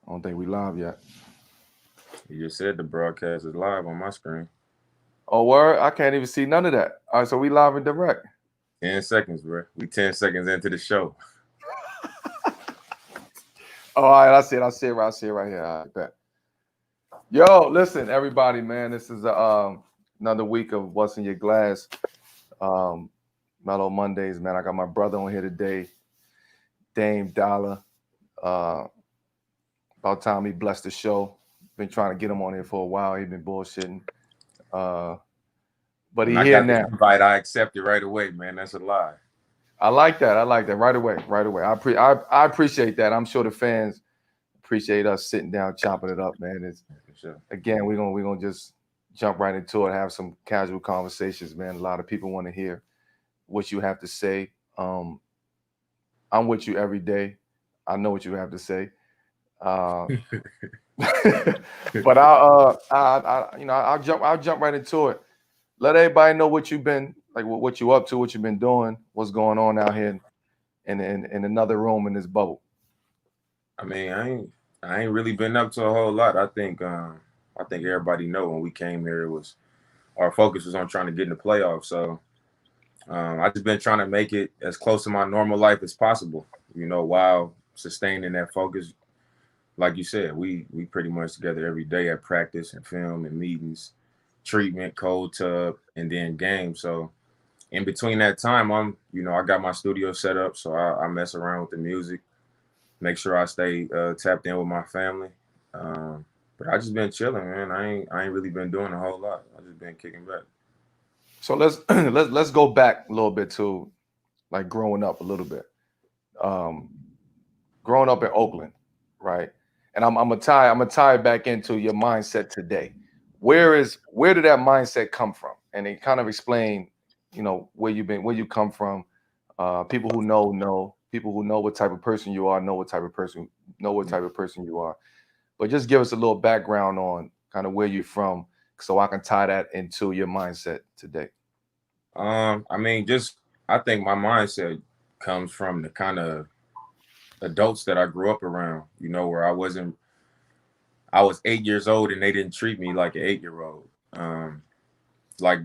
I don't think we live yet. You just said the broadcast is live on my screen. Oh, word? I can't even see none of that. All right, so we live and direct. 10 seconds, bro. We 10 seconds into the show. Oh, all right, I see it right here. I bet. Yo, listen, everybody, man. This is another week of What's in Your Glass. Um, Mellow Mondays, man. I got my brother on here today, Dame Dolla. Uh, about time he blessed the show. Been trying to get him on here for a while. He been bullshitting. Uh, but When he I here got the now. invite, I accepted right away, man. That's a lie. I like that. I like that. Right away. Right away. I appreciate that. I'm sure the fans appreciate us sitting down, chopping it up, man. It's For sure. again, we're gonna just jump right into it, have some casual conversations, man. A lot of people want to hear what you have to say. I'm with you every day. I know what you have to say. Uh, but I'll jump right into it. Let everybody know what you've been like, what you up to, what you've been doing, what's going on out here in another room in this bubble. I ain't really been up to a whole lot. I think everybody know when we came here, it was our focus was on trying to get in the playoffs. So I just been trying to make it as close to my normal life as possible. While sustaining that focus. Like you said, we pretty much together every day at practice and film and meetings, treatment, cold tub, and then games. So in between that time, I got my studio set up, so I mess around with the music, make sure I stay tapped in with my family. Um, but I just been chilling, man. I ain't really been doing a whole lot. I just been kicking back. So let's go back a little bit to like growing up a little bit. Um, growing up in Oakland, right? And I'm gonna tie it back into your mindset today. Where did that mindset come from? And it kind of explain, where you've been, where you come from. People who know. People who know what type of person you are know what type of person you are. But just give us a little background on kind of where you're from, so I can tie that into your mindset today. Just I think my mindset comes from the kind of adults that I grew up around. Where I was 8 years old and they didn't treat me like an 8 year old. Like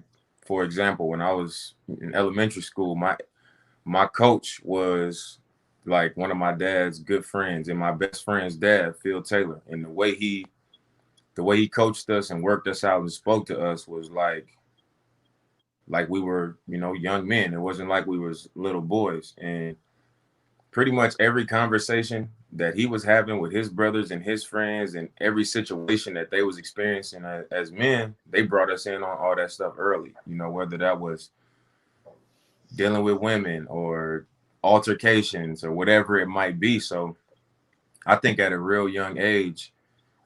for example, when I was in elementary school, my coach was like one of my dad's good friends and my best friend's dad, Phil Taylor. And the way he coached us and worked us out and spoke to us was like we were, young men. It wasn't like we was little boys. And pretty much every conversation that he was having with his brothers and his friends and every situation that they was experiencing as men, they brought us in on all that stuff early. Whether that was dealing with women or altercations or whatever it might be. So I think at a real young age,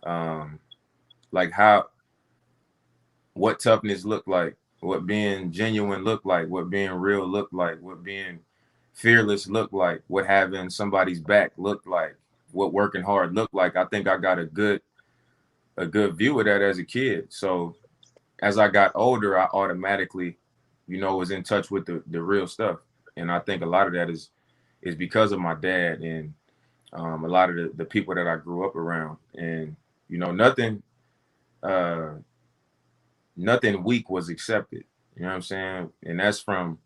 um, like what toughness looked like, what being genuine looked like, what being real looked like, what being fearless looked like, what having somebody's back looked like, what working hard looked like. I think I got a good view of that as a kid. So as I got older, I automatically, was in touch with the real stuff. And I think a lot of that is because of my dad and a lot of the people that I grew up around. And nothing uh, nothing weak was accepted. You know what I'm saying? And that's from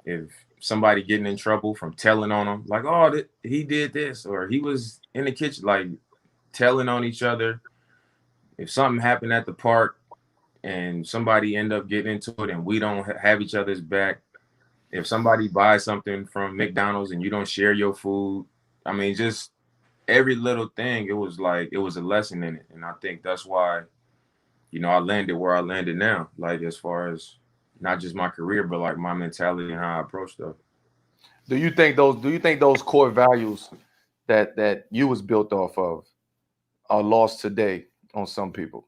if somebody getting in trouble from telling on them, like, oh, he did this, or he was in the kitchen, like telling on each other. If something happened at the park and somebody end up getting into it and we don't have each other's back, if somebody buys something from McDonald's and you don't share your food, just every little thing, it was like it was a lesson in it. And I think that's why, I landed where I landed now, like as far as not just my career, but like my mentality and how I approach stuff. Do you think those core values that you was built off of are lost today on some people?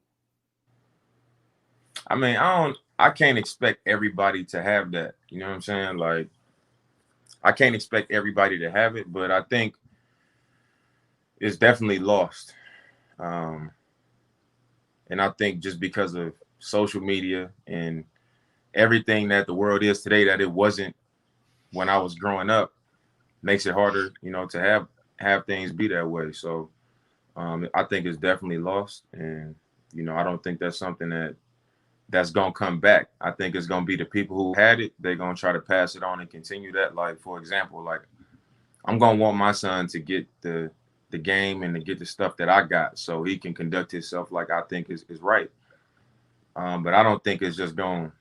I can't expect everybody to have that. You know what I'm saying? Like I can't expect everybody to have it, but I think it's definitely lost. Um, and I think just because of social media and everything that the world is today that it wasn't when I was growing up makes it harder, to have things be that way. So I think it's definitely lost, and I don't think that's something that's gonna come back. I think it's gonna be the people who had it. They're gonna try to pass it on and continue that. Like, for example, like I'm gonna want my son to get the game and to get the stuff that I got, so he can conduct himself like I think is right. But I don't think it's just going,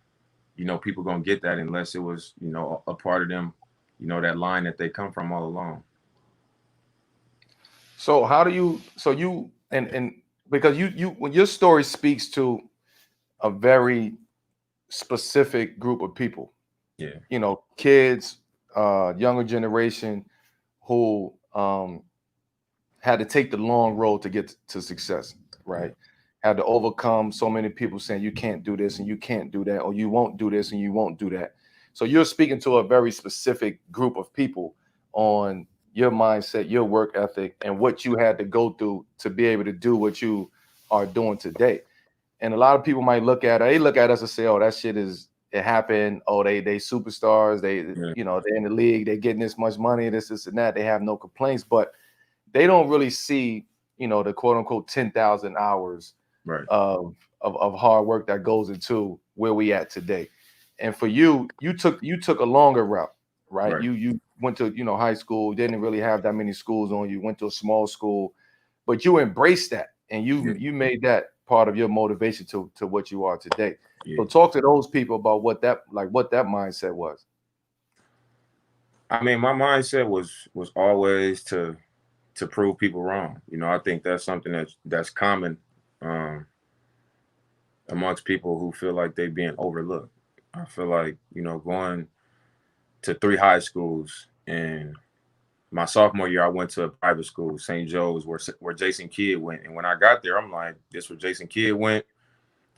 people gonna get that unless it was, a part of them, that line that they come from all along. So how do you? So you and because you when your story speaks to a very specific group of people, Yeah, kids, younger generation who had to take the long road to get to success, yeah, right? Had to overcome so many people saying you can't do this and you can't do that, or you won't do this and you won't do that. So you're speaking to a very specific group of people on your mindset, your work ethic, and what you had to go through to be able to do what you are doing today. And a lot of people might look at us and say, "Oh, that shit it happened. Oh, they superstars. yeah, They're in the league. They're getting this much money. This and that. They have no complaints." But they don't really see, the quote unquote 10,000 hours right, of hard work that goes into where we at today. And for you, you took a longer route, right? right, You went to, high school, didn't really have that many schools on you, went to a small school, but you embraced that and yeah, you made that part of your motivation to what you are today. yeah. So talk to those people about what that mindset was. I mean, my mindset was always to prove people wrong. I think that's something that's common um, amongst people who feel like they're being overlooked. I feel like going to 3 high schools, and my sophomore year I went to a private school, St. Joe's, where Jason Kidd went. And when I got there, I'm like, this where Jason Kidd went.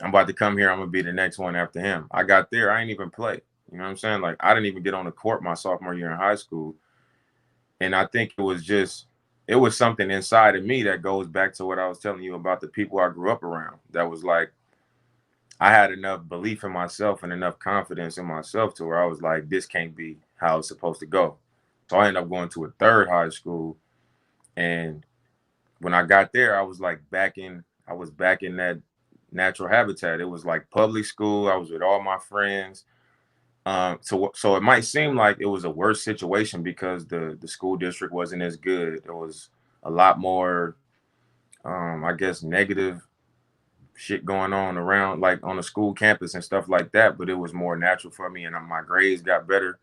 I'm about to come here. I'm gonna be the next one after him. I got there, I ain't even play. You know what I'm saying? Like, I didn't even get on the court my sophomore year in high school. And I think it was something inside of me that goes back to what I was telling you about the people I grew up around. That was like, I had enough belief in myself and enough confidence in myself to where I was like, this can't be how it's supposed to go. So I ended up going to a third high school. And when I got there, I was back in that natural habitat. It was like public school. I was with all my friends. So it might seem like it was a worse situation because the school district wasn't as good. There was a lot more, I guess, negative shit going on around, like on the school campus and stuff like that. But it was more natural for me, and my grades got better.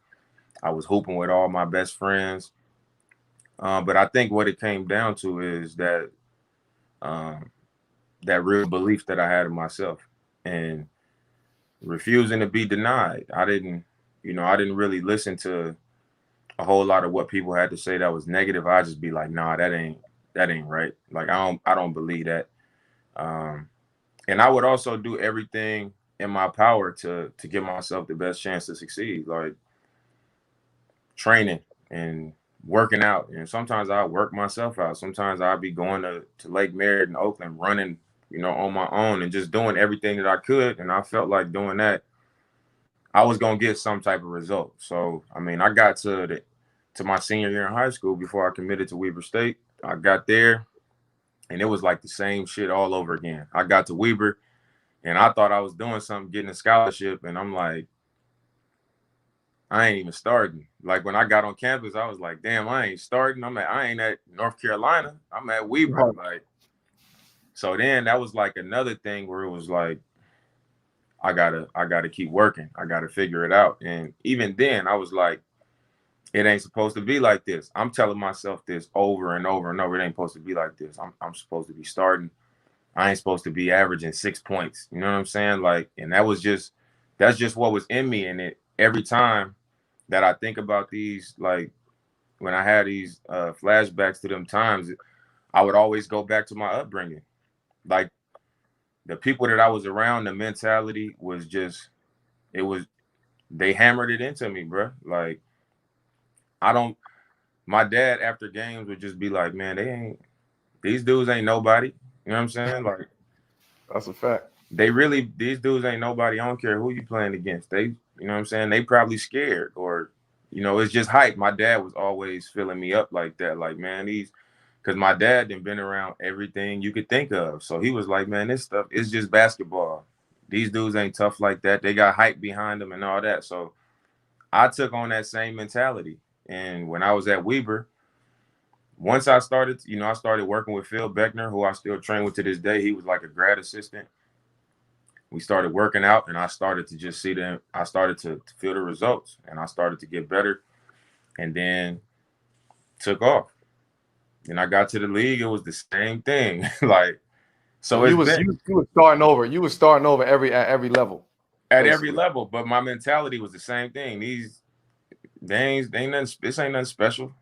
I was hooping with all my best friends. But I think what it came down to is um, that real belief that I had in myself and refusing to be denied. I didn't really listen to a whole lot of what people had to say that was negative. I just be like, nah, that ain't right. Like, I don't believe that. Um, and I would also do everything in my power to give myself the best chance to succeed, like training and working out. And sometimes I work myself out. Sometimes I'll be going to Lake Merritt in Oakland, running, on my own and just doing everything that I could. And I felt like doing that, I was gonna get some type of result. So I mean, I got to my senior year in high school before I committed to Weber State. I got there, and it was like the same shit all over again. I got to Weber, and I thought I was doing something, getting a scholarship, and I'm like, I ain't even starting. Like, when I got on campus, I was like, damn, I ain't starting. I ain't at North Carolina. I'm at Weber. Right. Like, so then that was like another thing where it was like, I gotta keep working. I gotta figure it out. And even then, I was like, it ain't supposed to be like this. I'm telling myself this over and over and over. It ain't supposed to be like this. I'm supposed to be starting. I ain't supposed to be averaging 6 points. You know what I'm saying? Like, and that's just what was in me. And it every time that I think about these, like when I had these flashbacks to them times, I would always go back to my upbringing. Like, the people that I was around, the mentality was just, it was, they hammered it into me, bro. Like, I don't, my dad after games would just be like, man, these dudes ain't nobody. You know what I'm saying? Like, That's a fact. these dudes ain't nobody. I don't care who you playing against. You know what I'm saying? They probably scared, or, it's just hype. My dad was always filling me up like that. Like, man, because my dad had been around everything you could think of. So he was like, man, this stuff is just basketball. These dudes ain't tough like that. They got hype behind them and all that. So I took on that same mentality. And when I was at Weber, once I started, I started working with Phil Beckner, who I still train with to this day. He was like a grad assistant. We started working out, and I started to just see them. I started to feel the results, and I started to get better, and then took off. And I got to the league. It was the same thing. Like, so you it's was been you was starting over. You was starting over at every level. at Basically. every level, but my mentality was the same thing. They ain't nothing. This ain't nothing special.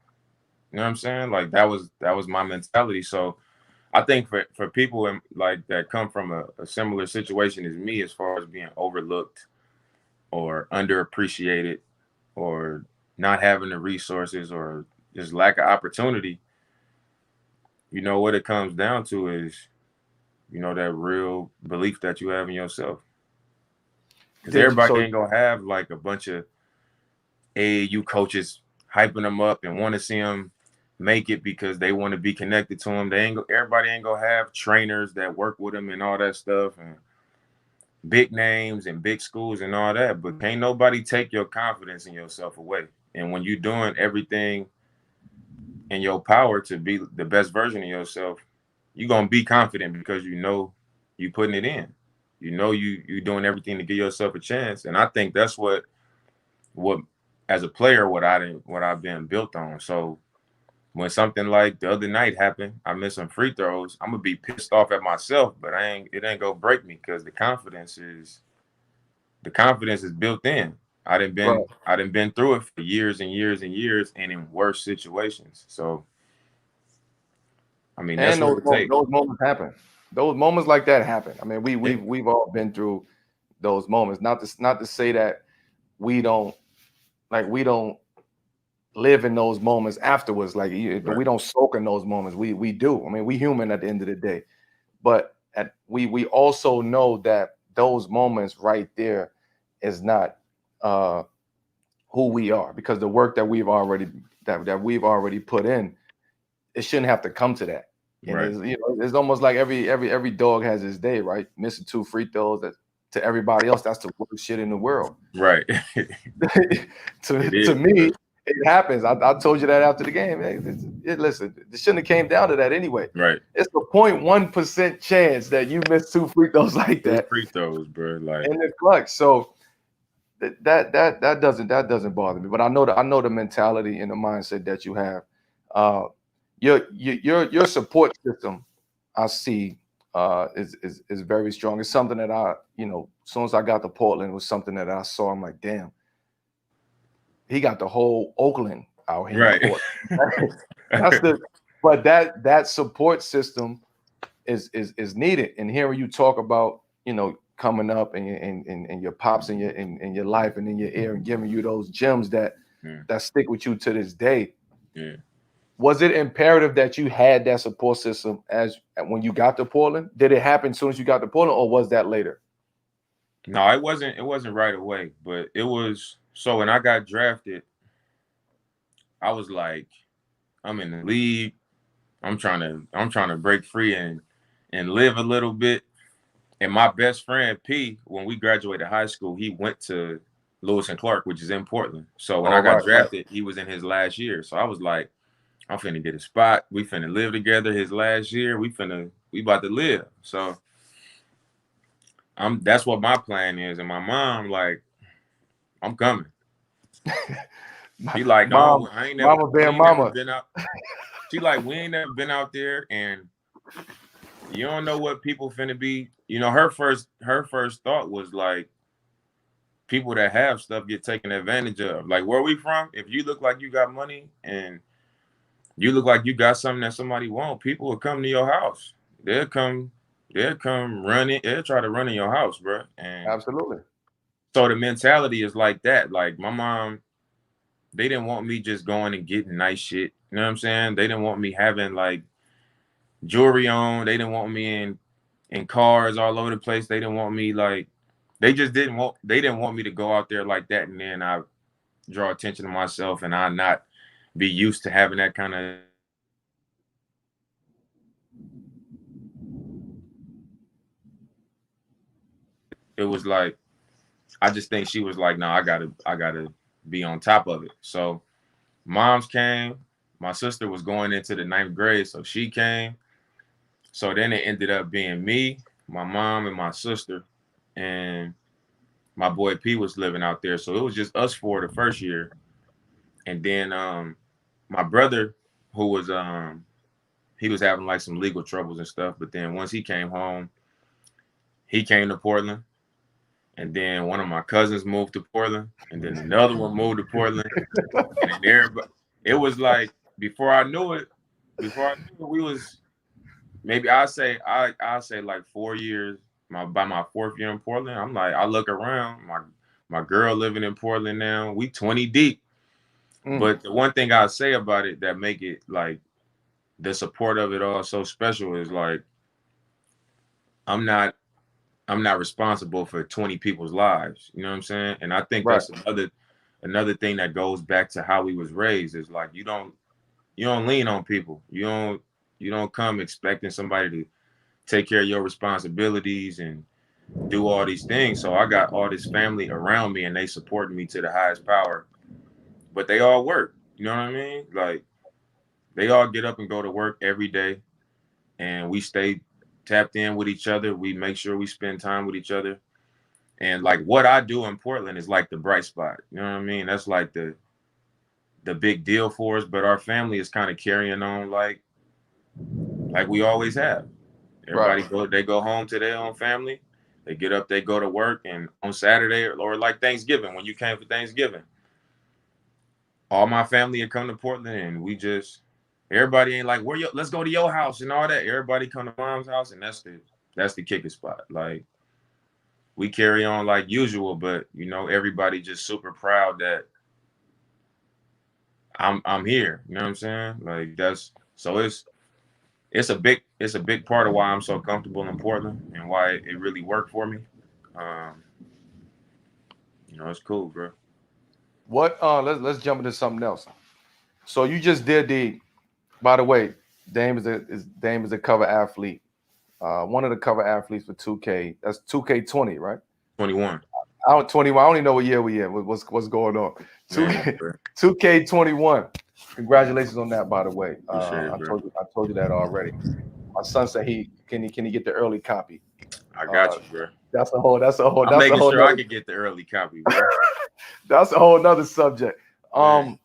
You know what I'm saying? Like that was my mentality. So I think for people like that come from a similar situation as me, as far as being overlooked or underappreciated or not having the resources or just lack of opportunity, what it comes down to is, that real belief that you have in yourself. Because everybody ain't gonna have like a bunch of AAU coaches hyping them up and want to see them make it because they want to be connected to them. Everybody ain't gonna have trainers that work with them and all that stuff and big names and big schools and all that. But can't nobody take your confidence in yourself away. And when you're doing everything in your power to be the best version of yourself, you're gonna be confident because you putting it in. You doing everything to give yourself a chance. And I think that's what as a player, what I've been built on. So when something like the other night happened, I missed some free throws, I'm gonna be pissed off at myself, but it ain't gonna break me because the confidence is built in. I done been through it for years and years and years and in worse situations. So I mean, that's what it takes. Those moments happen. Those moments like that happen. I mean, we've all been through those moments. Not to say that we don't live in those moments afterwards. But we don't soak in those moments. We do. I mean, we human at the end of the day. But we also know that those moments right there is not who we are, because the work that we've already put in, it shouldn't have to come to that. And it's almost like every dog has his day, right? Missing 2 free throws, that to everybody else, that's the worst shit in the world. Right. to me, it happens. I told you that after the game. Listen, it shouldn't have came down to that anyway. Right. It's a 0.1% chance that you miss 2 free throws like that. 2 free throws, bro. Like in the clutch. So that doesn't bother me. But I know the mentality and the mindset that you have. Your support system, I see, is very strong. It's something that as soon as I got to Portland, it was something that I saw. I'm like, damn, he got the whole Oakland out here. Right. But that support system is needed. And hearing you talk about, coming up and your pops in your life and in your ear and giving you those gems that stick with you to this day. Yeah. Was it imperative that you had that support system when you got to Portland? Did it happen as soon as you got to Portland, or was that later? No, it wasn't right away, but it was. So when I got drafted, I was like, I'm in the league. I'm trying to break free and live a little bit. And my best friend P, when we graduated high school, he went to Lewis and Clark, which is in Portland. So when I got drafted, he was in his last year. So I was like, I'm finna get a spot. We finna live together his last year. We about to live. So that's what my plan is. And my mom, like, I'm coming. She like, Mom, I ain't never, mama. Been out. She like, we ain't never been out there, and you don't know what people finna be. Her first thought was like, people that have stuff get taken advantage of. Like, where we from? If you look like you got money and you look like you got something that somebody want, people will come to your house. They'll come running. They'll try to run in your house, bro. And absolutely. So the mentality is like that. Like my mom, they didn't want me just going and getting nice shit. You know what I'm saying? They didn't want me having like jewelry on. They didn't want me in cars all over the place. They didn't want me like, they didn't want me to go out there like that. And then I draw attention to myself and I not be used to having that kind of it was like, I just think she was like, no, I gotta be on top of it. So moms came. My sister was going into the ninth grade, so she came. So then it ended up being me, my mom, and my sister, and my boy P was living out there. So it was just us four the first year, and then my brother, who was he was having like some legal troubles and stuff. But then once he came home, he came to Portland, and then one of my cousins moved to Portland, and then another one moved to Portland, and then everybody. It was like before I knew it, we was maybe I say like 4 years. By my fourth year in Portland, I'm like, I look around, my girl living in Portland now. We 20 deep. But the one thing I say about it that make it like the support of it all so special is like I'm not responsible for 20 people's lives. You know what I'm saying? And I think Right. that's another thing that goes back to how we was raised is like you don't lean on people. You don't come expecting somebody to take care of your responsibilities and do all these things. So I got all this family around me and they supporting me to the highest power. But they all work. You know what I mean? Like they all get up and go to work every day and we stay tapped in with each other. We make sure we spend time with each other. And like what I do in Portland is like the bright spot. You know what I mean? That's like the big deal for us. But our family is kind of carrying on like we always have. Everybody Right. they go home to their own family. They get up, they go to work, and on Saturday or like Thanksgiving, when you came for Thanksgiving, all my family had come to Portland, and we just everybody ain't like let's go to your house and all that. Everybody come to mom's house, and that's the kicking spot. Like we carry on like usual, but you know everybody just super proud that I'm here. You know what I'm saying? Like that's so it's a big part of why I'm so comfortable in Portland and why it really worked for me. Um, you know, it's cool, bro. What? Let's jump into something else. So you just did the. By the way, Dame is a cover athlete. One of the cover athletes for 2K. That's 2K20, right? 21. I don't 21. I don't even know what year we in. What's going on? Man, 2K bro. 2K21. Congratulations on that, by the way. Appreciate it, bro. I told you that already. My son said he get the early copy. I got Uh, you, bro. I'm that's a making whole sure I nother could get the early copy, bro. that's a whole nother subject. Man,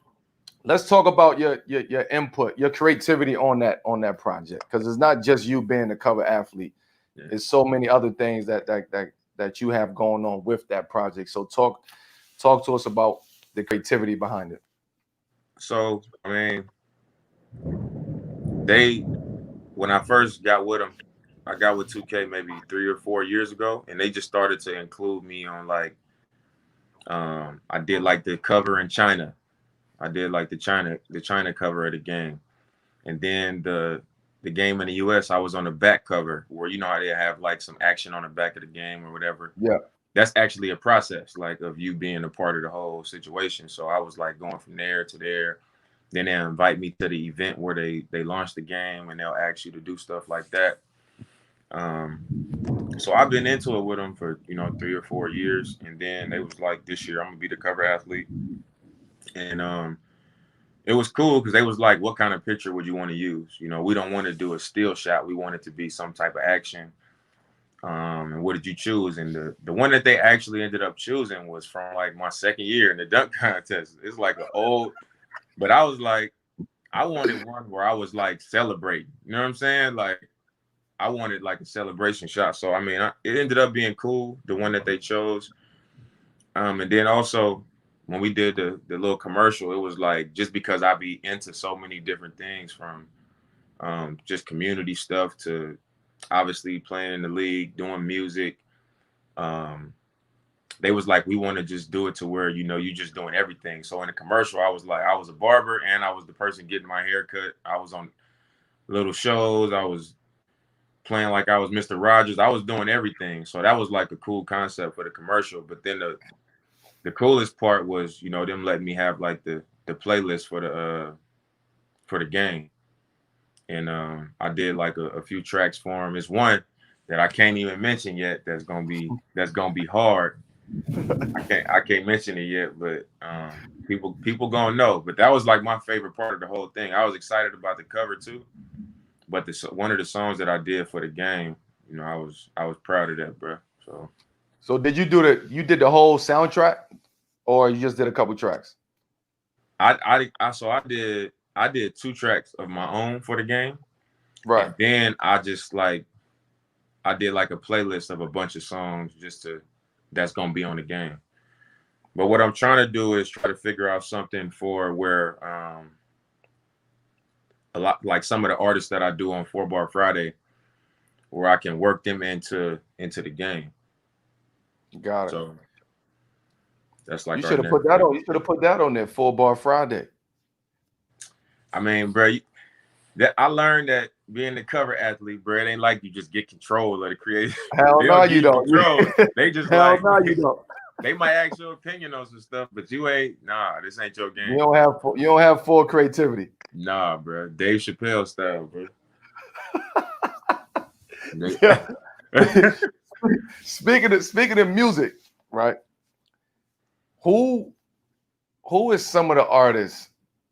Let's talk about your input, your creativity on that project, because it's not just you being a cover athlete. yeah. There's so many other things that you have going on with that project. So talk to us about the creativity behind it. So, I mean, they when I first got with them, I got with 2K maybe 3 or 4 years ago, and they just started to include me on like I did like the cover in China. I did like the China cover of the game. And then the game in the US, I was on the back cover where you know how they have like some action on the back of the game or whatever. Yeah. That's actually a process like of you being a part of the whole situation. So I was like going from there to there. Then they invite me to the event where they launch the game and they'll ask you to do stuff like that. Um, so I've been into it with them for 3 or 4 years, and then they was like, this year I'm gonna be the cover athlete, and it was cool because they was like, what kind of picture would you want to use? You know, we don't want to do a still shot. We want it to be some type of action. And what did you choose? And the one that they actually ended up choosing was from like my second year in the dunk contest. It's like an old, but I was like, I wanted one where I was like celebrating. You know what I'm saying? Like I wanted like a celebration shot. So I mean, it ended up being cool, the one that they chose. And then also when we did the little commercial, it was like just because I be into so many different things from just community stuff to obviously playing in the league, doing music. Um, they was like, we want to just do it to where you just doing everything. So in the commercial, I was like, I was a barber and I was the person getting my hair cut. I was on little shows. I was playing like I was Mr. Rogers. I was doing everything. So that was like a cool concept for the commercial. But then the coolest part was, them letting me have like the playlist for the game. And I did like a few tracks for them. It's one that I can't even mention yet. That's gonna be hard. I can't mention it yet, but people gonna know. But that was like my favorite part of the whole thing. I was excited about the cover too, but one of the songs that I did for the game, you know, I was proud of that, bro. So did you do you did the whole soundtrack, or you just did a couple tracks? I did 2 tracks of my own for the game, Right. and then I did like a playlist of a bunch of songs that's gonna be on the game. But what I'm trying to do is try to figure out something for where a lot like some of the artists that I do on 4 Bar Friday, where I can work them into the game. Got it. So that's like You our should have next put that step. on. You should have put that on there. 4 Bar Friday. I mean, bro, that I learned that being the cover athlete, bro, it ain't like you just get control of the creative. Hell no, you don't. Control. They just Hell like no, you don't. they might ask your opinion on some stuff, but you ain't. Nah, this ain't your game. You don't have full creativity. Nah, bro. Dave Chappelle style, bro. Yeah. Speaking of music, right? Who is some of the artists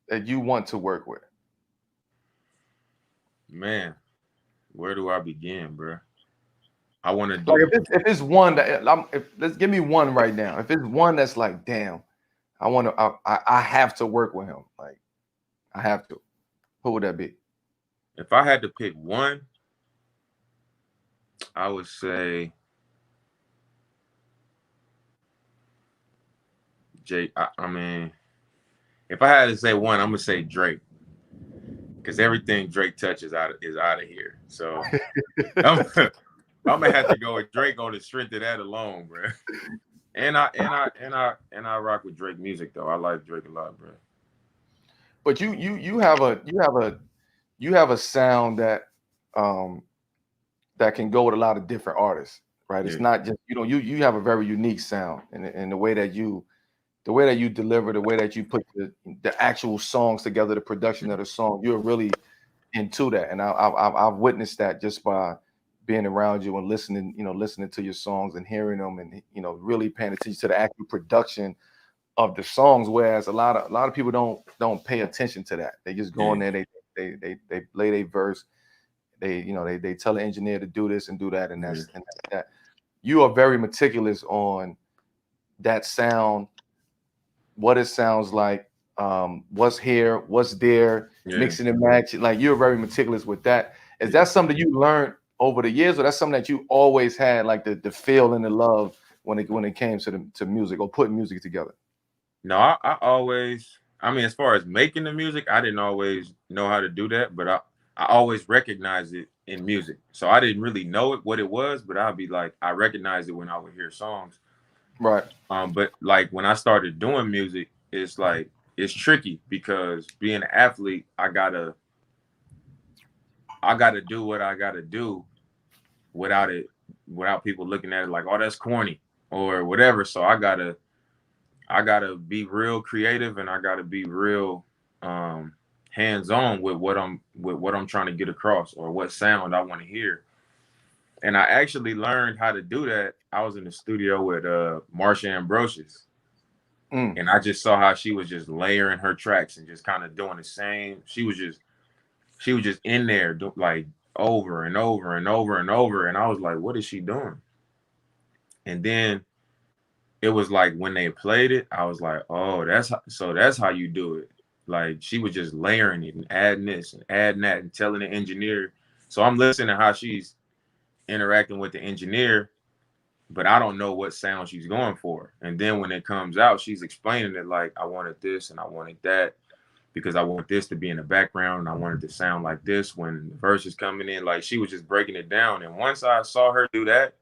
that you want to work with? Man, where do I begin, bro? I want to do. Like if it's one that let's give me one right now. If it's one that's like, damn, I have to work with him. Like, I have to. Who would that be? If I had to pick one, I would say Jake. I mean, if I had to say one, I'm gonna say Drake, because everything Drake touches is out of here. So I'm gonna have to go with Drake on the strength of that alone, bro. And I rock with Drake music though. I like Drake a lot, bro. But you have a sound that that can go with a lot of different artists, right? It's not just you have a very unique sound in the way that you deliver, the way that you put the actual songs together, the production of the song. You're really into that, and I've witnessed that just by being around you and listening to your songs and hearing them, and really paying attention to the actual production of the songs. Whereas a lot of people don't pay attention to that. They just go in there, they play their verse, they tell the engineer to do this and do that, and that's that. You are very meticulous on that sound, what it sounds like, what's here, what's there, mixing and matching. Like, you're very meticulous with that. Is that something you learned over the years, or that's something that you always had, like the feel and the love when it came to music or putting music together? No, I always, I mean, as far as making the music, I didn't always know how to do that, but I always recognized it in music. So I didn't really know what it was, but I'd be like, I recognized it when I would hear songs. Right. But like when I started doing music, it's like, it's tricky because being an athlete, I gotta do what I gotta do without people looking at it like, oh, that's corny or whatever. So I gotta be real creative, and I gotta be real hands-on with what I'm trying to get across, or what sound I want to hear. And I actually learned how to do that. I was in the studio with Marsha Ambrosius. And I just saw how she was just layering her tracks and just kind of doing the same. She was just in there like over and over and over and over. And I was like, what is she doing? And then it was like when they played it, I was like, oh, that's how you do it. Like, she was just layering it and adding this and adding that and telling the engineer. So I'm listening to how she's interacting with the engineer, but I don't know what sound she's going for. And then when it comes out, she's explaining it like, I wanted this and I wanted that because I want this to be in the background and I wanted to sound like this when the verse is coming in. Like, she was just breaking it down. And once I saw her do that,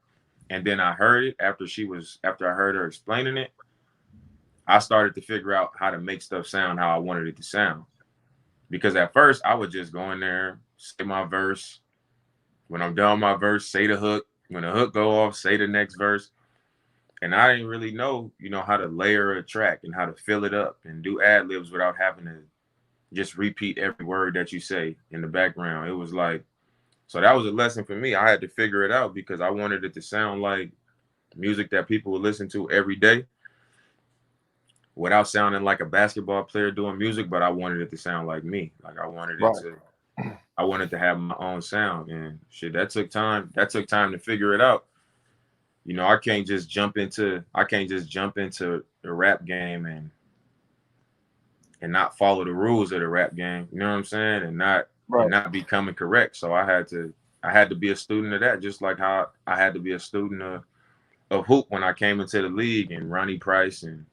and then I heard it after I heard her explaining it, I started to figure out how to make stuff sound how I wanted it to sound. Because at first I would just go in there, say my verse. When I'm done my verse, say the hook. When the hook go off, say the next verse. And I didn't really know, how to layer a track and how to fill it up and do ad libs without having to just repeat every word that you say in the background. It was like So that was a lesson for me. I had to figure it out because I wanted it to sound like music that people would listen to every day without sounding like a basketball player doing music, but I wanted it to sound like me. Like Right. I wanted to have my own sound, and shit, that took time. That took time to figure it out. You know, I can't just jump into the rap game and not follow the rules of the rap game. You know what I'm saying? And Right. not be coming correct. So I had to be a student of that, just like how I had to be a student of hoop when I came into the league, and Ronnie Price and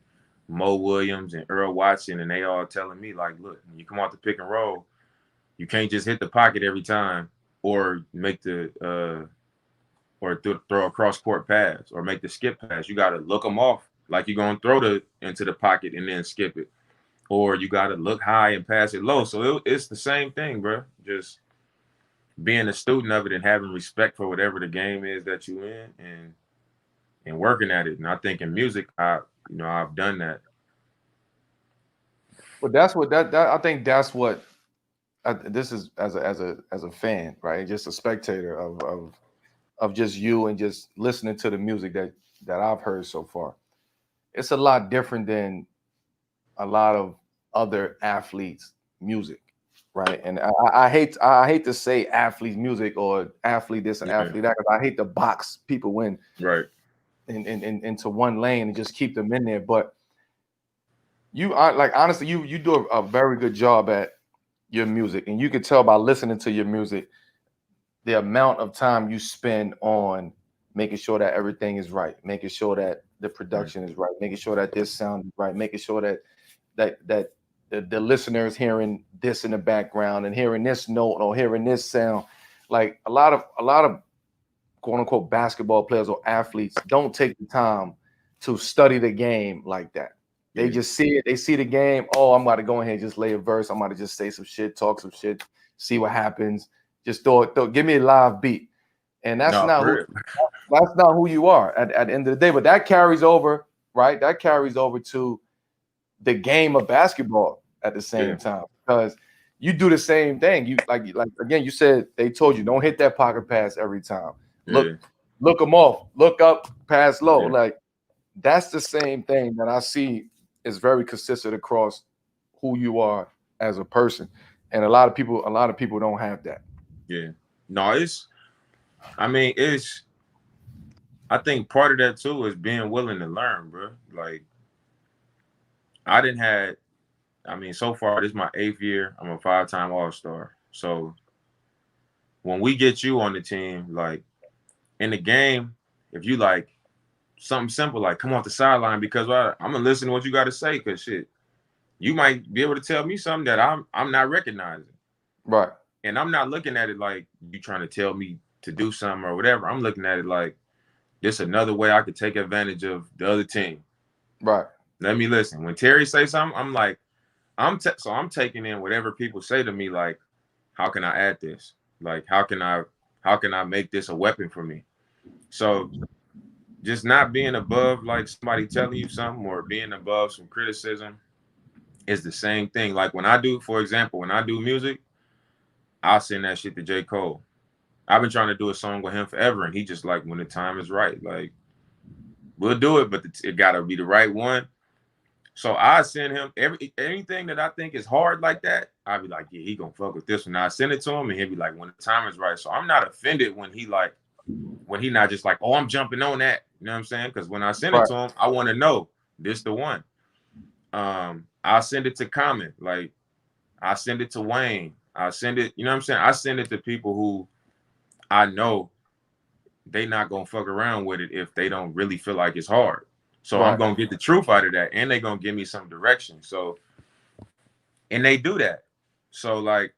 Mo Williams and Earl Watson, and they all telling me like, look, when you come out the pick and roll, you can't just hit the pocket every time or make the throw a cross court pass or make the skip pass. You got to look them off like you're gonna throw into the pocket and then skip it, or you got to look high and pass it low. So it's the same thing, bro. Just being a student of it and having respect for whatever the game is that you in, and working at it. And I think in music, I've done that. But that's what that I think that's what this is as a fan, right? Just a spectator of just you and just listening to the music that I've heard so far. It's a lot different than a lot of other athletes' music, right? And I hate to say athletes' music or athlete this and Yeah. athlete that, 'cause I hate to box people in Right. into one lane and just keep them in there. But you are like honestly, you do a very good job at your music, and you can tell by listening to your music the amount of time you spend on making sure that everything is right, making sure that the Right. production is right, making sure that this sound is right, making sure that the listener is hearing this in the background and hearing this note or hearing this sound. Like a lot of quote unquote basketball players or athletes don't take the time to study the game like that. They Yeah. just see it. They see the game. Oh, I'm about to go ahead and just lay a verse. I'm about to just say some shit, talk some shit, see what happens. Just throw it. Give me a live beat, and No, for real. that's not who you are at the end of the day. But that carries over, right? That carries over to the game of basketball at the Yeah. same time because you do the same thing. You like again. You said they told you don't hit that pocket pass every time. Yeah. Look them off. Look up, pass low. Yeah. Like that's the same thing that I see is very consistent across who you are as a person. And a lot of people don't have that. Yeah. No, I think part of that too is being willing to learn, bro. Like I didn't had, so far this is my 8th year. I'm a 5-time All-Star. So when we get you on the team, like in the game, if you like something simple, like come off the sideline because I'm gonna listen to what you got to say, cause shit, you might be able to tell me something that I'm not recognizing. Right. And I'm not looking at it like you trying to tell me to do something or whatever. I'm looking at it like this another way I could take advantage of the other team. Right. Let me listen. When Terry say something, I'm like, so I'm taking in whatever people say to me, like, how can I add this? Like, how can I make this a weapon for me? So just not being above like somebody telling you something or being above some criticism is the same thing. Like when I do, for example, when I do music, I'll send that shit to J. Cole. I've been trying to do a song with him forever, and he just like, when the time is right, like we'll do it, but it gotta be the right one. So I send him anything that I think is hard like that. I'll be like, yeah, he gonna fuck with this one. I send it to him, and he'll be like, when the time is right. So I'm not offended when he not just like, oh, I'm jumping on that. You know what I'm saying? Because when I send it to him, I want to know this the one. I send it to Common, like I send it to Wayne. I send it, you know what I'm saying? I send it to people who I know they not gonna fuck around with it if they don't really feel like it's hard. So I'm gonna get the truth out of that, and they gonna give me some direction. So, and they do that. So like,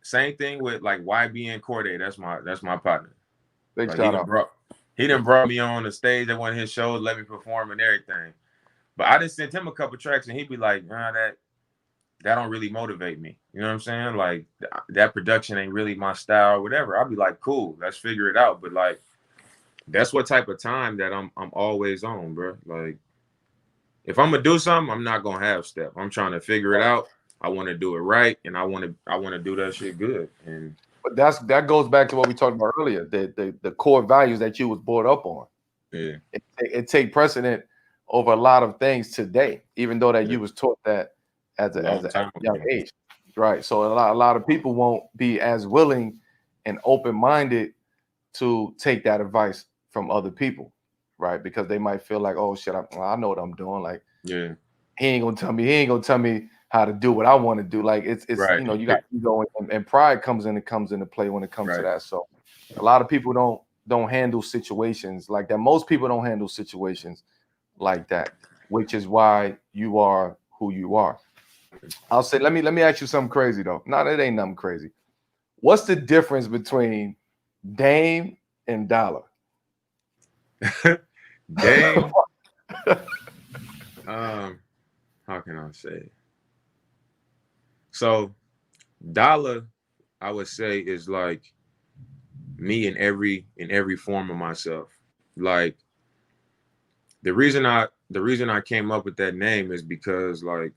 same thing with like YB and Corday. That's my partner. Big Like shout out. he done brought me on the stage at one of his shows, let me perform and everything. But I just sent him a couple tracks, and he'd be like, nah, that don't really motivate me. You know what I'm saying? Like that production ain't really my style or whatever. I'll be like, cool, let's figure it out. But like, that's what type of time that I'm always on, bro. Like, if I'm gonna do something, I'm not gonna have step. I'm trying to figure it out. I want to do it right, and I want to do that shit good. And But that goes back to what we talked about earlier. The core values that you was brought up on. Yeah. It take precedent over a lot of things today, even though that Yeah. you was taught that as a Long as a time young ago. age, right? So a lot of people won't be as willing and open minded to take that advice from other people, right? Because they might feel like, oh shit, I know what I'm doing. Like Yeah. he ain't gonna tell me how to do what I want to do. Like it's Right. you know you got ego and pride comes into play when it comes to Right. that. So a lot of people don't handle situations like that. Most people don't handle situations like that, which is why you are who you are. I'll say let me ask you something crazy though. No, it ain't nothing crazy. What's the difference between Dame and Dollar? Dame. How can I say it? So Dolla, I would say, is like me in every form of myself. Like the reason I came up with that name is because like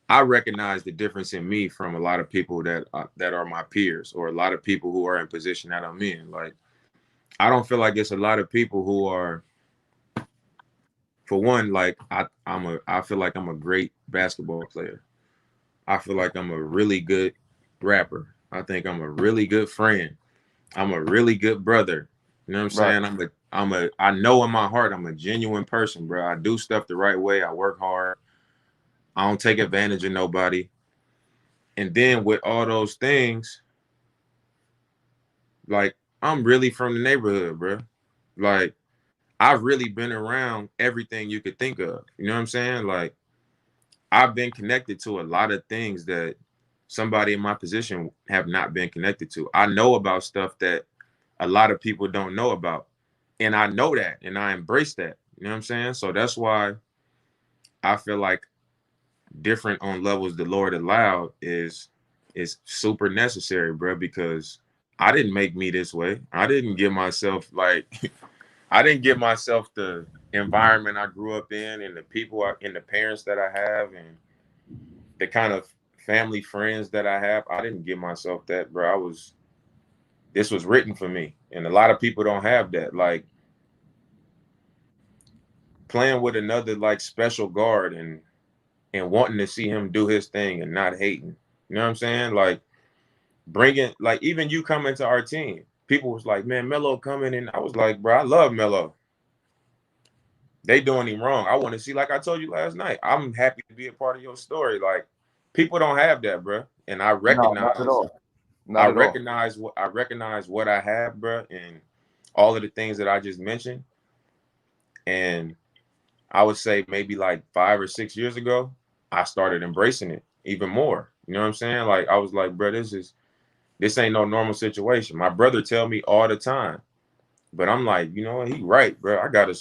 I recognize the difference in me from a lot of people that are my peers, or a lot of people who are in position that I'm in. Like I don't feel like it's a lot of people who are, for one, like I feel like I'm a great basketball player. I feel like I'm a really good rapper. I think I'm a really good friend. I'm a really good brother. You know what I'm Right. saying? I know in my heart I'm a genuine person, bro. I do stuff the right way. I work hard. I don't take advantage of nobody. And then with all those things, like I'm really from the neighborhood, bro. Like I've really been around everything you could think of. You know what I'm saying? Like I've been connected to a lot of things that somebody in my position have not been connected to. I know about stuff that a lot of people don't know about. And I know that and I embrace that. You know what I'm saying? So that's why I feel like different on levels the Lord allowed is super necessary, bro, because I didn't make me this way. I didn't give myself like I didn't give myself the environment I grew up in and the people and the parents that I have and the kind of family friends that I have. I didn't give myself that, bro. This was written for me. And a lot of people don't have that. Like playing with another like special guard and wanting to see him do his thing and not hating. You know what I'm saying? Like bringing, like even you coming to our team, people was like, man, Melo coming. And I was like, bro, I love Melo. They doing him wrong. I want to see, like I told you last night, I'm happy to be a part of your story. Like people don't have that, bro. And No, not at all. I Not at all. recognize what I have, bro, and all of the things that I just mentioned. And I would say maybe like 5 or 6 years ago, I started embracing it even more. You know what I'm saying? Like I was like, bro, this ain't no normal situation. My brother tell me all the time, but I'm like, you know what? He right, bro. I gotta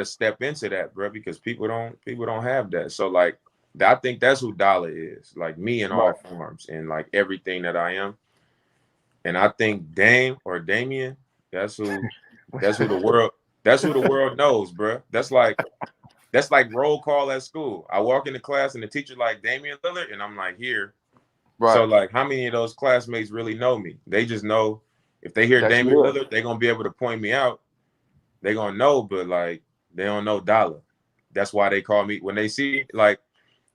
step into that, bro, because people don't have that. So like, I think that's who Dollar is, like me in all Right. forms and like everything that I am. And I think Dame or Damian, that's who, that's who the world, that's who the world knows, bro. That's like roll call at school. I walk into class and the teacher like Damian Lillard, and I'm like here. So Right. like, how many of those classmates really know me? They just know if they hear That Damian you is. Lillard, they're gonna be able to point me out. They're gonna know, but like they don't know Dollar. That's why they call me when they see like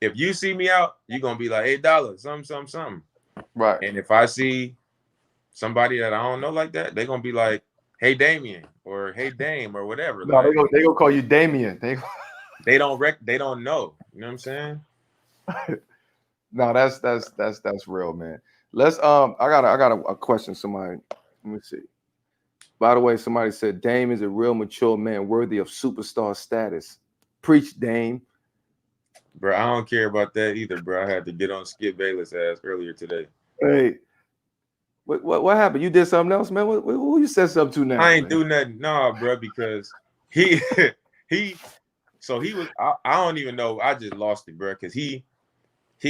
if you see me out, you're gonna be like, hey Dollar, something, something, something. Right. And if I see somebody that I don't know like that, they're gonna be like, hey Damien or hey Dame or whatever. No, Like they gonna call you Damien. they don't know. You know what I'm saying? No, that's real, man. Let's I got a question. Somebody, let me see. By the way, somebody said Dame is a real mature man worthy of superstar status. Preach, Dame. Bro, I don't care about that either, bro. I had to get on Skip Bayless' ass earlier today. Hey, what happened? You did something else, man. Who you said something to I now, ain't man? do nothing, nah, bro, because he he so he was I don't even know. I just lost it, bro, because he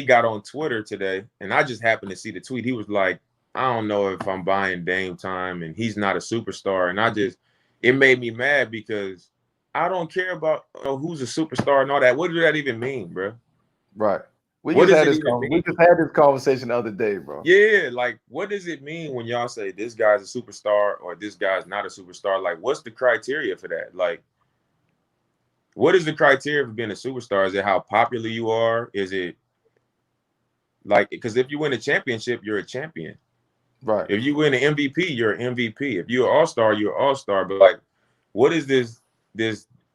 got on Twitter today and I just happened to see the tweet. He was like, I don't know if I'm buying Dame time and he's not a superstar. And it made me mad because I don't care about who's a superstar and all that. What does that even mean, bro? Right. What does it even We mean? just had this conversation the other day, bro. Yeah, like what does it mean when y'all say this guy's a superstar or this guy's not a superstar? Like, what's the criteria for that? Like, what is the criteria for being a superstar? Is it how popular you are? Is it like, because if you win a championship, you're a champion. Right. If you win an MVP, you're an MVP. If you're an all-star, you're an all-star. But like, what is this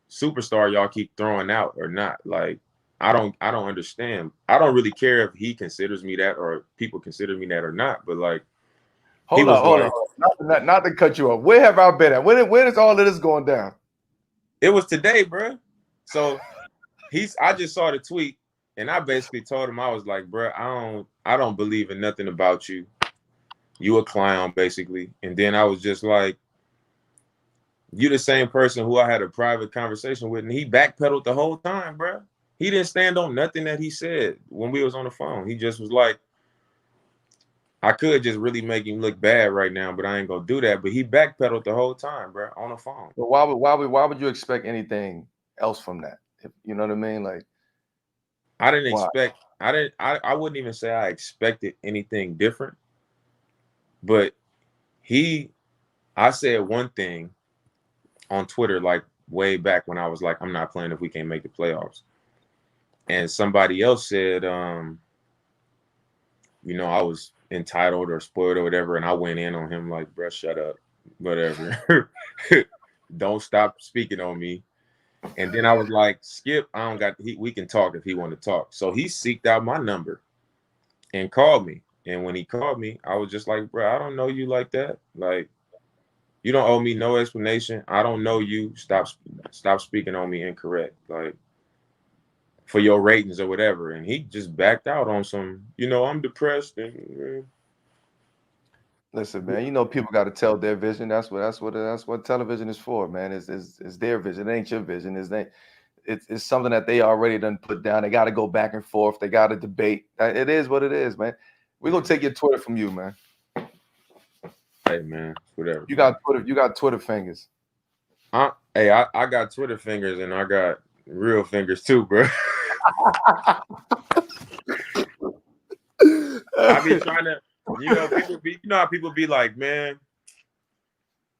superstar y'all keep throwing out or not? Like, I don't understand. I don't really care if he considers me that or people consider me that or not. But like, Hold on. Not to cut you off. Where have I been at? When is all of this going down? It was today, bro. So I just saw the tweet and I basically told him, I was like, bro, I don't believe in nothing about you. You a clown, basically. And then I was just like, you the same person who I had a private conversation with, and he backpedaled the whole time, bro. He didn't stand on nothing that he said when we was on the phone. He just was like, I could just really make him look bad right now, but I ain't gonna do that. But he backpedaled the whole time, bro, on the phone. But why would you expect anything else from that? You know what I mean? Like, I didn't expect. I wouldn't even say I expected anything different. But I said one thing on Twitter, like way back when I was like, I'm not playing if we can't make the playoffs. And somebody else said, I was entitled or spoiled or whatever. And I went in on him like, bruh, shut up, whatever. Don't stop speaking on me. And then I was like, Skip, we can talk if he want to talk. So he seeked out my number and called me. And when he called me, I was just like, bro, I don't know you like that. Like, you don't owe me no explanation. I don't know you. Stop speaking on me incorrect. Like, for your ratings or whatever. And he just backed out on some, I'm depressed. Listen, man, people got to tell their vision. That's what television is for, man. It's their vision. It ain't your vision. It's something that they already done put down. They got to go back and forth. They got to debate. It is what it is, man. We're gonna take your Twitter from you, man. Hey, man, whatever. You got Twitter fingers. I got Twitter fingers and I got real fingers too, bro. I be trying to, how people be like, man,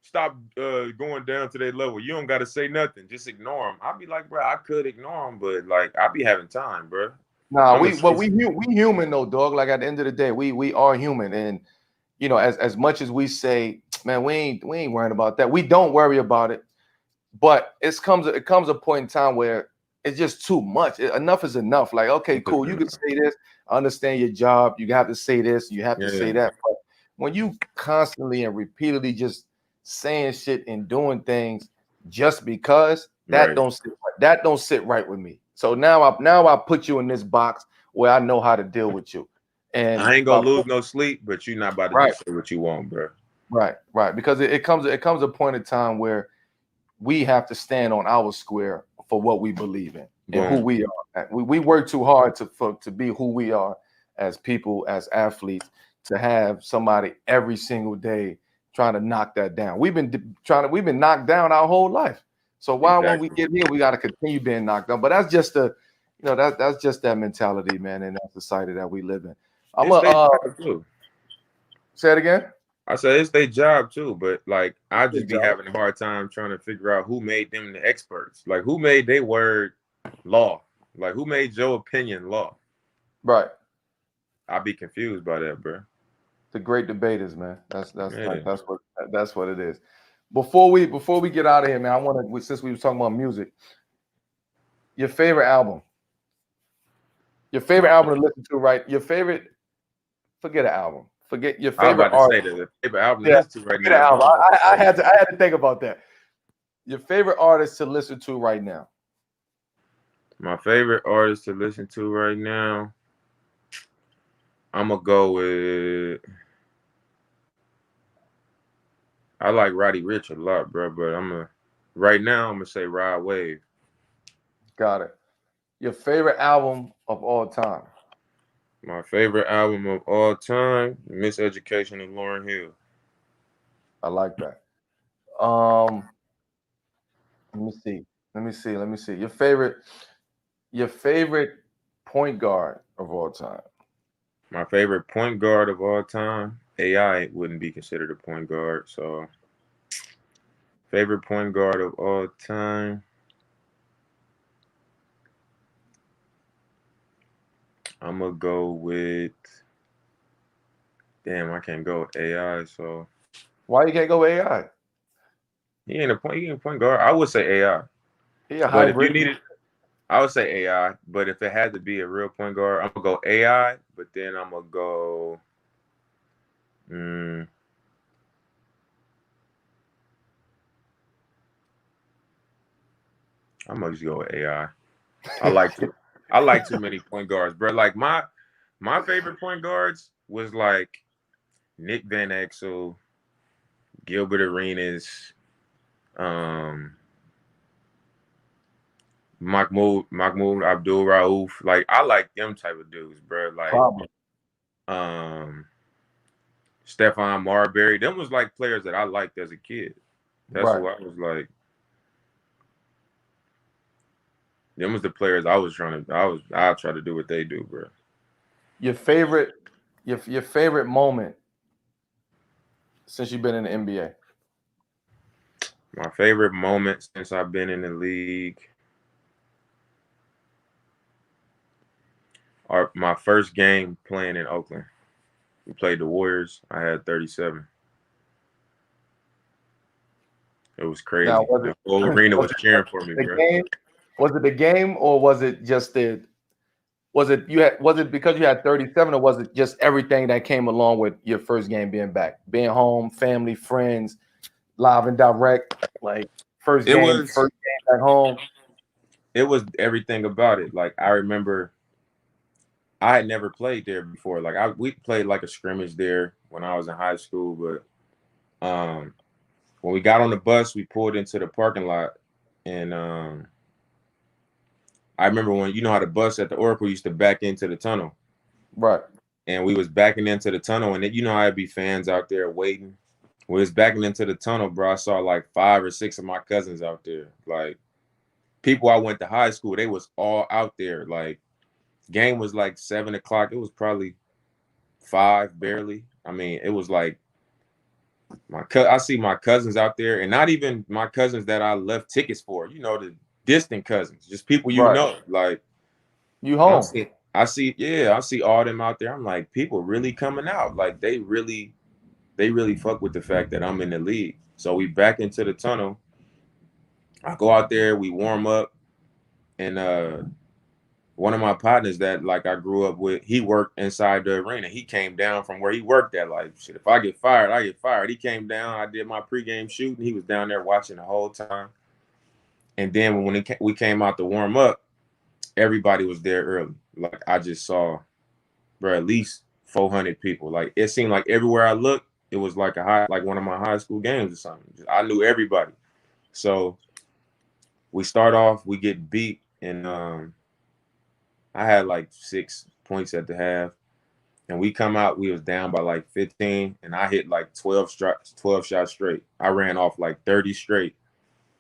stop going down to their level. You don't got to say nothing. Just ignore them. I be like, bro, I could ignore them, but like, I be having time, bro. Nah, we human though, dog. Like at the end of the day, we are human, and as much as we say, man, we ain't worrying about that. We don't worry about it, but it comes a point in time where it's just too much. Enough is enough. Like, okay, cool, you can say this. I understand your job. You have to say this. You have to say that. But when you constantly and repeatedly just saying shit and doing things just because, that don't sit right with me. So now I put you in this box where I know how to deal with you. And I ain't gonna lose no sleep, but you're not about to just say what you want, bro. Right. Because it comes a point in time where we have to stand on our square for what we believe in and who we are. We work too hard to be who we are as people, as athletes, to have somebody every single day trying to knock that down. We've been knocked down our whole life. So why when we get here, we got to continue being knocked down? But that's just that's just that mentality, man, and that society that we live in. Say it again. I said it's their job too, but like I just be having a hard time trying to figure out who made them the experts. Like who made their word law? Like who made your opinion law? Right. I'd be confused by that, bro. The great debaters, man. That's what it is. Before we get out of here, man, I want to, since we were talking about music, your favorite album to listen to, right? Your favorite, forget an album. Forget your favorite artist. The favorite album to listen to right now. Album. I had to think about that. Your favorite artist to listen to right now. My favorite artist to listen to right now, I'm gonna go with. I like Roddy Ricch a lot, bro, but right now I'm gonna say Rod Wave. Got it. Your favorite album of all time. My favorite album of all time, Miseducation of Lauryn Hill. I like that. Let me see. Your favorite point guard of all time? My favorite point guard of all time, AI wouldn't be considered a point guard. So, favorite point guard of all time, I'm gonna go with. Damn, I can't go with AI. So Why you can't go AI? he ain't a point. He ain't a point guard. I would say AI. He a But if you hybrid. needed, I would say AI. But if it had to be a real point guard, I'm gonna go AI. But then I'm gonna go. Mm, I'm gonna just go with AI. I like too many point guards, bro. Like my favorite point guards was like Nick Van Exel, Gilbert Arenas, um, Mahmoud Abdul Rauf. Like I like them type of dudes, bro. Like Problem. um, Stephon Marbury. Them was like players that I liked as a kid. That's Right. who I was like. Them was the players I was trying to. I try to do what they do, bro. Your favorite, your favorite moment since you've been in the NBA. My favorite moment since I've been in the league. My first game playing in Oakland. We played the Warriors. I had 37. It was Now, crazy. The whole arena was cheering for me, the bro. game? Was it the game, or was it just the? Was it you had? Was it because you had 37, or was it just everything that came along with your first game being back, being home, family, friends, live and direct, like It was first game at home? it was everything about it. Like I remember I had never played there before. Like we played like a scrimmage there when I was in high school, but when we got on the bus, we pulled into the parking lot, and I remember when you know how the bus at the Oracle used to back into the tunnel, Right. and we was backing into the tunnel, and you know how I'd be fans out there waiting. We was backing into the tunnel, bro. I saw like 5 or 6 of my cousins out there, like people I went to high school. They was all out there. Like game was like 7 o'clock. It was probably 5 barely. I mean, it was like I see my cousins out there, and not even my cousins that I left tickets for. You know, the distant cousins, just people you Right. know. Like You I home. see, I see, yeah, I see all them out there. I'm like, people really coming out. Like they really fuck with the fact that I'm in the league. So we back into the tunnel. I go out there, we warm up, and one of my partners that like I grew up with, he worked inside the arena. He came down from where he worked at. Like shit, if I get fired, I get fired. He came down. I did my pregame shoot, and he was down there watching the whole time. And then when we came out to warm up, everybody was there early. Like I just saw, bro, at least 400 people. Like it seemed like everywhere I looked, it was like like one of my high school games or something. I knew everybody. So we start off, we get beat, and I had like 6 points at the half. And we come out, we was down by like 15, and I hit like 12 shots straight. I ran off like 30 straight.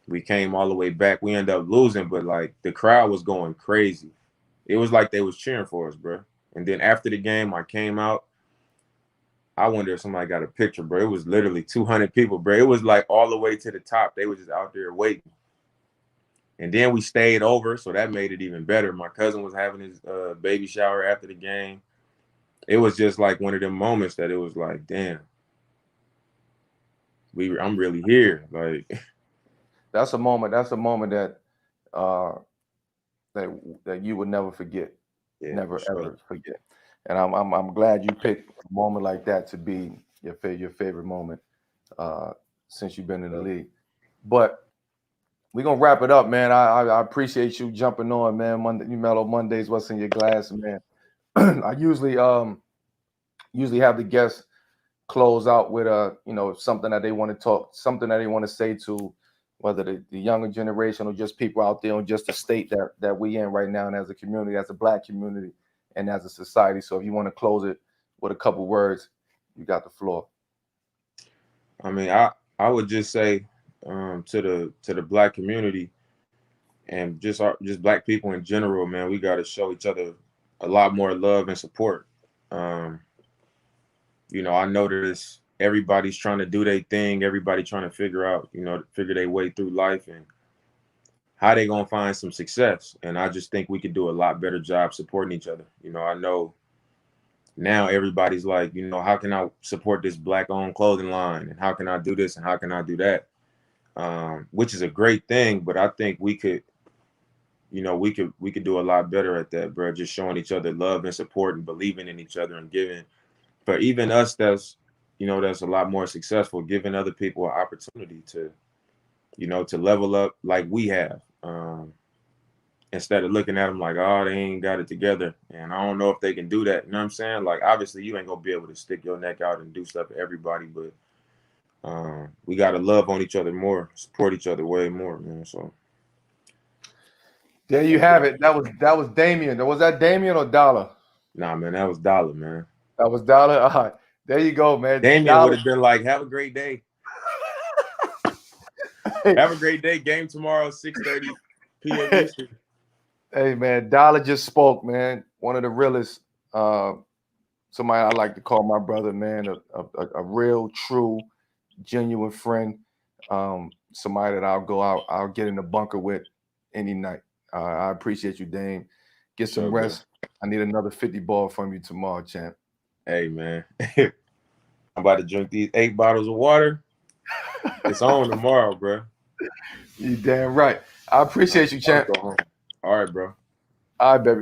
We came all the way back. We ended up losing, but like the crowd was going crazy. It was like they was cheering for us, bro. And then after the game, I came out. I wonder if somebody got a picture, bro. It was literally 200 people, bro. It was like all the way to the top. They were just out there waiting. And then we stayed over, so that made it even better. My cousin was having his baby shower after the game. It was just like one of them moments that it was like, damn, I'm really here. Like That's a moment. That's a moment that uh that you would never forget. yeah, for Never sure. ever forget. And I'm glad you picked a moment like that to be your favorite moment uh since you've been in the league. But we're gonna wrap it up, man. I appreciate you jumping on, man. You Mellow Mondays, what's in your glass, man. I usually have the guests close out with something that they want to talk, something that they want to say to whether the younger generation or just people out there on just the state that we in right now, and as a community, as a Black community, and as a society. So if you want to close it with a couple words, you got the floor. I mean, I would just say to the Black community and just Black people in general, man, we got to show each other a lot more love and support. You know, I notice everybody's trying to do their thing. Everybody trying to figure out, you know, figure their way through life and how they gonna find some success. And I just think we could do a lot better job supporting each other. You know, I know now everybody's like, you know, how can I support this Black-owned clothing line, and how can I do this, and how can I do that? Which is a great thing, but I think we could, you know, we could do a lot better at that, bro. Just showing each other love and support and believing in each other and giving. But even us, that's, you know, that's a lot more successful, giving other people an opportunity to, you know, to level up like we have. Instead of looking at them like, oh, they ain't got it together, and I don't know if they can do that. You know what I'm saying? Like, obviously, you ain't gonna be able to stick your neck out and do stuff for everybody, but we gotta love on each other more, support each other way more, man. So There you have it. That was Damian. Was that Damian or Dolla? nah, man, that was Dolla, man. That was Dolla. All right. There you go, man. Damian would have been like, have a great day. Have a great day. Game tomorrow, 6:30 p.m. Eastern. Hey, man, Dolla just spoke, man. One of the realest. Somebody I like to call my brother, man. A real, true, genuine friend. Somebody that I'll get in the bunker with any night. I appreciate you, Dame. Get some rest. I need another 50 ball from you tomorrow, champ. Hey, man. I'm about to drink these 8 bottles of water. It's on tomorrow, bro. You damn right. I appreciate you, champ. All right, bro. All right, baby.